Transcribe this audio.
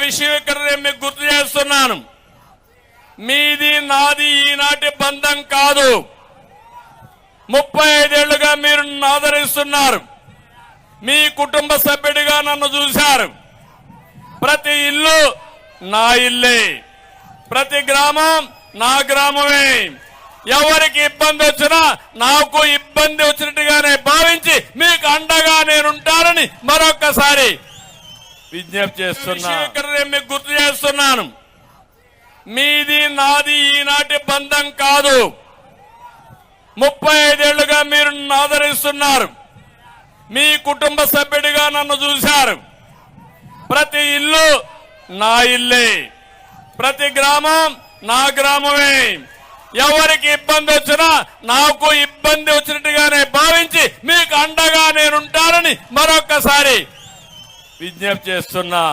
విషయం ఇక్కడ నేను మీకు గుర్తు చేస్తున్నాను. మీది నాది ఈనాటి బంధం కాదు. 35 ఏళ్లుగా మీరు నన్ను ఆదరిస్తున్నారు. మీ కుటుంబ సభ్యుడిగా నన్ను చూశారు. ప్రతి ఇల్లు నా ఇల్లే, ప్రతి గ్రామం నా గ్రామమే. ఎవరికి ఇబ్బంది వచ్చినా నాకు ఇబ్బంది వచ్చినట్టుగానే భావించి మీకు అండగా నేనుంటానని మరొక్కసారి విజ్ఞప్తి చేస్తున్నా. ఇక్కడ నేను మీకు గుర్తు చేస్తున్నాను. మీది నాది ఈనాటి బంధం కాదు. 35 ఏళ్లుగా మీరు నన్ను ఆదరిస్తున్నారు. మీ కుటుంబ సభ్యుడిగా నన్ను చూశారు. ప్రతి ఇల్లు నా ఇల్లే, ప్రతి గ్రామం నా గ్రామమే. ఎవరికి ఇబ్బంది వచ్చినా నాకు ఇబ్బంది వచ్చినట్టుగానే భావించి మీకు అండగా నేనుంటానని మరొక్కసారి విజ్ఞప్తి చేస్తున్నా.